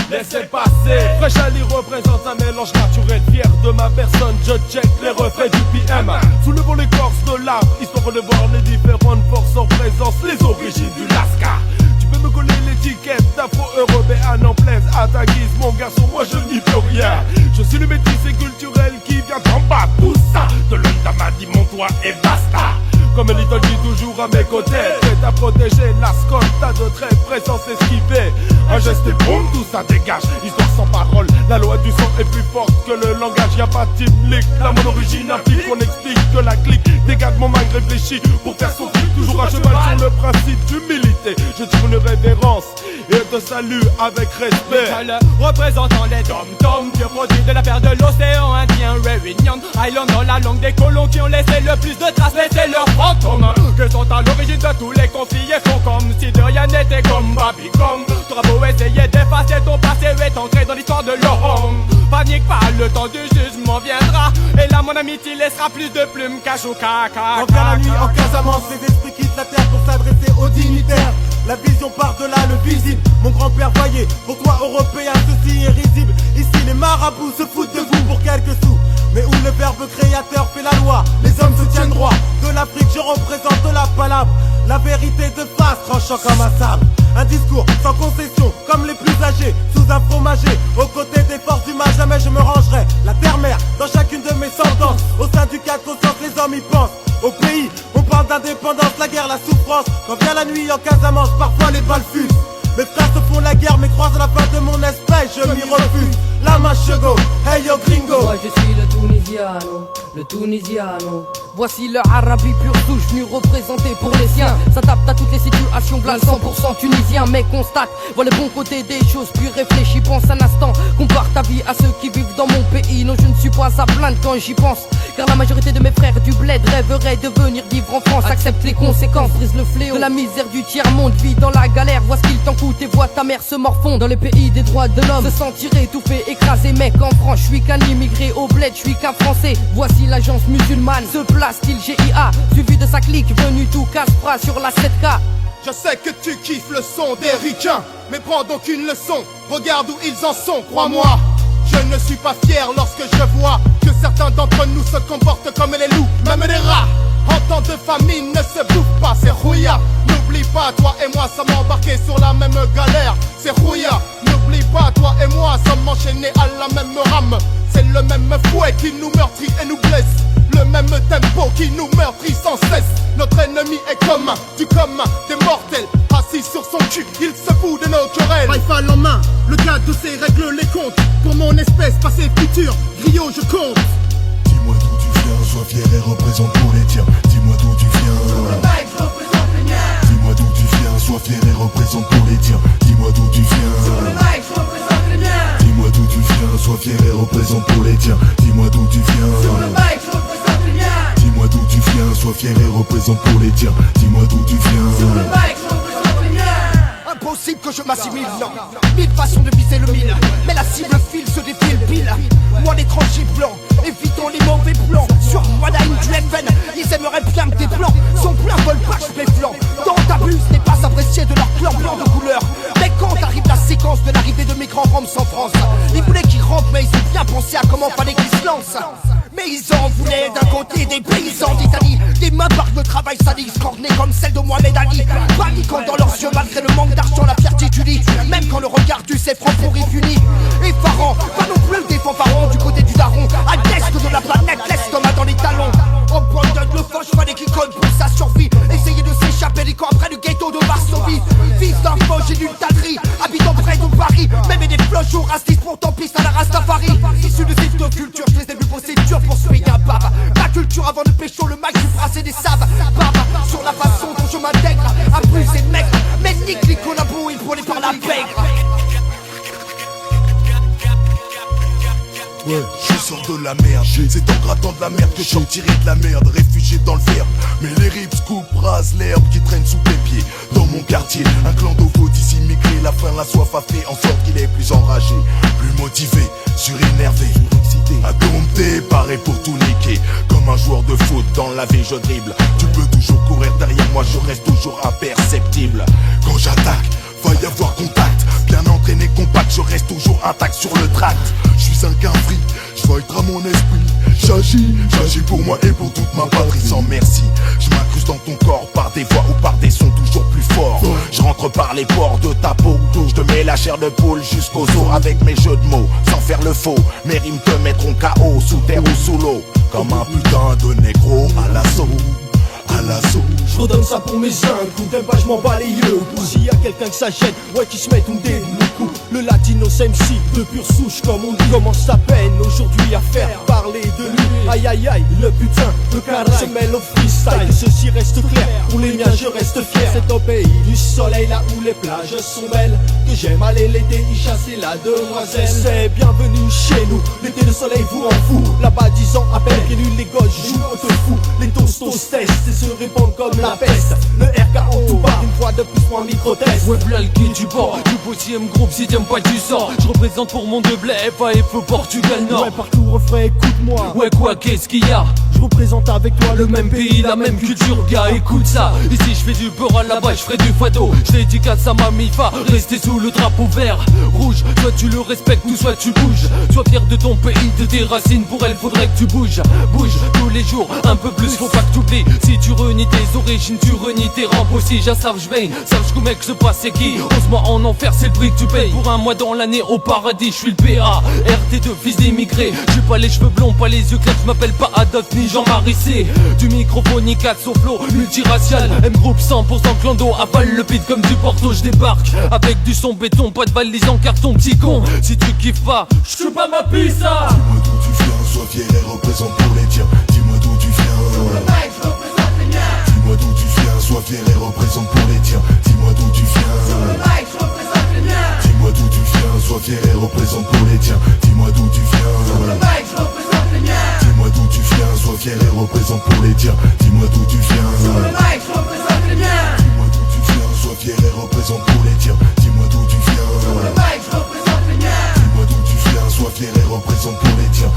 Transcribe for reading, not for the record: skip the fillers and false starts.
laissez passer. Fresh Ali représente un mélange naturel. Fier de ma personne, je check les refrains du PM. Soulevons l'écorce de l'arbre, histoire de voir les différentes forces en présence, les origines du Lascar. Tu peux me coller l'étiquette d'afro-européen en plaise à ta guise, mon garçon, moi je n'y peux rien. Je suis le métissé culturel qui vient d'en bas, tout ça, de l'Undamadi, Montois et basta. Comme Little G toujours à mes côtés, prêt à protéger la scolta de très présence esquivée. Un geste et boum, tout ça dégage, histoire sans parole. La loi du son est plus forte que le langage, y'a pas de team leak. La mode origine implique qu'on explique que la clique dégarde mon mind réfléchi pour faire son clic. Toujours à cheval sur le principe d'humilité. Je tire une révérence et te salue avec respect. Représentant les dom-toms, pur produit de la paire de l'océan Indien, Réunion Island, dans la langue des colons qui ont laissé le plus de traces, laissé leurs fantômes, que sont à l'origine de tous les conflits et font comme si de rien n'était comme Babicom. T'auras beau essayer d'effacer ton passé et t'ancrer dans l'histoire de l'homme. Panique pas, le temps du jugement viendra, et là mon ami t'y laissera plus de plumes qu'à Choucaca. En plein la nuit, en Casamance, les esprits quittent la terre pour s'adresser aux dignitaires. La vision par-delà le visible. Mon grand-père voyait, pour toi européen ceci est risible. Ici les marabouts se foutent de vous pour quelques sous. Mais où le verbe créateur fait la loi, les hommes se tiennent droit. De l'Afrique je représente la palabre, la vérité de face tranchant comme un sabre. Un discours sans concession, comme les plus âgés, sous un fromager. Aux côtés des forces du mal, jamais je me rangerai. La terre-mère, dans chacune de mes sentences. Au sein du cadre conscience, les hommes y pensent. Au pays, on parle d'indépendance, la guerre, la souffrance. Quand vient la nuit en Casamance, parfois les balles fusent. Mes frères se font la guerre, mais croisent la fin de mon espèce, je m'y refuse. La machego, hey yo gringo. Moi je suis le Tunisiano. Voici le Arabi pur souche venu représenter pour les siens. Ça tape à toutes les situations, blanc 100% tunisien. Mais constate, vois le bon côté des choses, puis réfléchis, pense un instant. Compare ta vie à ceux qui vivent dans mon pays. Non, je ne suis pas à plaindre quand j'y pense, car la majorité de mes frères du bled rêveraient de venir vivre en France. Accepte les conséquences, brise le fléau de la misère du tiers-monde. Vis dans la galère, vois ce qu'il t'en coûte et vois ta mère se morfondre. Dans les pays des droits de l'homme, se sentir étouffé, écrasé. Mec, en France, je suis qu'un immigré au bled, je suis qu'un français. Voici l'agence musulmane, se place style GIA, suivi de sa clique, venu tout casse-bras sur la 7K. Je sais que tu kiffes le son des ricains, mais prends donc une leçon, regarde où ils en sont, crois-moi. Je ne suis pas fier lorsque je vois que certains d'entre nous se comportent comme les loups, même les rats. En temps de famine ne se bouffe pas, c'est rouilla. N'oublie pas, toi et moi sommes embarqués sur la même galère, c'est rouilla. N'oublie pas, toi et moi sommes enchaînés à la même rame. C'est le même fouet qui nous meurtrit et nous blesse, le même tempo qui nous meurtrit sans cesse. Notre ennemi est commun, du commun des mortels. Assis sur son cul, il se fout de nos querelles. Rifle en main, le gars de ses règles les comptes. Pour mon espèce, passé, futur, griot je compte. Dis-moi d'où tu viens, sois fier et représente pour les tiens. Dis-moi d'où tu viens. Sur le mic, je représente les miens. Dis-moi d'où tu viens, sois fier et représente pour les tiens. Dis-moi d'où tu viens. Sur le mic, je représente les miens. Dis-moi d'où tu viens, sois fier et représente pour les tiens. Dis-moi d'où tu viens. Sur le mic, je représente les miens. Dis-moi d'où tu viens, sois fier et représente pour les tiens. Dis-moi d'où tu viens. Sur le mic, je représente les miens. Impossible que je m'assimile, non. Mille façons de viser le mille, mais la cible file se défile pile. Moi l'étranger blanc, évitons les mauvais plans. Sur moi là une veine, ils aimeraient bien que tes plans sont plein volpage mes flancs. Dans ta buse n'est pas apprécié de leur clan blanc de couleur. Mais quand arrive la séquence de l'arrivée de mes grands roms en France, ils voulaient qu'ils rentrent mais ils ont bien pensé à comment fallait qu'ils se lancent. Mais ils en voulaient d'un côté des paysans d'Italie, des mains par le travail salisse, cornées comme celle de Mohamed Ali. Paniquant dans leurs yeux malgré le manque d'argent, la fierté tu lis. Même quand le regard tu sais franc pour y punir. Effarant, pas non plus des fanfarons du côté du daron. À l'est de la planète, l'estomac dans les talons. Au point de le foche, fallait qu'il code pour sa survie. Essayer de s'échapper des camps après le ghetto de Varsovie. Fils d'un fauche et d'une tallerie, habitant près de Paris. Même des floches au racisme pourtant piste à la Rastafari. Issu de cette culture, je les ai vus bosser dur pour se payer un baba. Ma culture avant de pécho, le mac, je brassais des sables. Baba, sur la façon dont je m'intègre. Abusé de mec, mais nique les collabos, il prenait par la pègre. Ouais, je sors de la merde, c'est en grattant de la merde que j'en tiré de la merde, réfugié dans le verbe. Mais les rips coupent, rasent l'herbe qui traîne sous tes pieds. Dans mon quartier, un clan d'ovo d'ici immigré, la faim, la soif a fait en sorte qu'il est plus enragé, plus motivé, surénervé, excité, indompté, paré pour tout niquer. Comme un joueur de foot dans la vie, je dribble. Tu peux toujours courir derrière moi, je reste toujours imperceptible. Quand j'attaque, va y avoir contact. Bien entraîné, compact, je reste toujours intact sur le tract. Je suis un fric, je vais être à mon esprit. J'agis pour moi et pour toute ma patrie sans merci. Je m'incruste dans ton corps par des voix ou par des sons toujours plus forts. Je rentre par les pores de ta peau. Je te mets la chair de poule jusqu'aux os avec mes jeux de mots. Sans faire le faux, mes rimes te mettront KO sous terre ou sous l'eau. Comme un putain de négro à l'assaut. Je redonne ça pour mes jeunes, coup t'aimes pas je m'en bats les yeux. S'il y a quelqu'un que ça gêne, ouais qui se met une dé le coup. Le latino MC, de pure souche comme on dit. Commence sa peine aujourd'hui à faire parler de lui. Aïe aïe aïe, le putain de carré se mêle au freestyle. Que ceci reste clair, pour les miens je reste fier. C'est au pays du soleil là où les plages sont belles que j'aime aller l'été y chasser la demoiselle. C'est bienvenue chez nous, l'été le soleil vous en fout. Là-bas 10 ans à peine, pieds nus les gosses jouent au te fou. Les tostos testent et se répandent comme la peste. Le RK en tout bas, une fois de plus pour un micro-test. Ouais v'là le kid du bord, du deuxième groupe, sixième pas du sort. Je représente pour mon de blé, FAF Portugal Nord. Ouais partout refrain écoute-moi. Ouais quoi qu'est-ce qu'il y a? Je représente avec toi Le même pays, la même culture, gars, écoute ça. Ici je fais du beurre à la base, je ferai du fado. Je dédicace à ma mifa, rester sous le drapeau vert rouge. Soit tu le respectes ou soit tu bouges. Sois fier de ton pays, de tes racines. Pour elle faudrait que tu bouges. Bouge tous les jours, un peu plus, faut pas que t'oublies. Si tu renies tes origines, tu renies tes rampes aussi. Ja savent je veille, savent je mec je passe c'est qui. Ose-moi en enfer, c'est le prix que tu payes. Pour un mois dans l'année au paradis, je suis le PA RT2, fils d'immigré. J'ai pas les cheveux blonds, pas les yeux clairs, je m'appelle pas Adolphe ni Jean-Marie C. Du microphone 4 au flow, multiracial. M-groupe 100% clando, avale le beat comme du Porto, je débarque. Avec du son béton, pas de valise en carton, petit con. Si tu kiffes pas, je suis pas ma pizza. Dis-moi d'où tu viens, sois fier et représente pour les tiens. Dis-moi d'où tu viens. Mike, je représente les miens. Dis-moi d'où tu viens, sois fier et représente pour les tiens. Dis-moi d'où tu viens. Mike, je représente les miens. Dis-moi d'où tu viens, sois fier et représente pour les tiens. Dis-moi d'où tu viens. Mike, je représente les miens. Dis-moi d'où tu viens, sois fier et représente pour les tiens. Dis-moi d'où tu viens. Mike, je représente les miens. Dis-moi d'où tu viens, sois fier et représente pour les tiens. Dis-moi d'où tu viens. Mike, je représente les miens. Dis-moi d'où tu viens, sois fier et représente pour les tiens.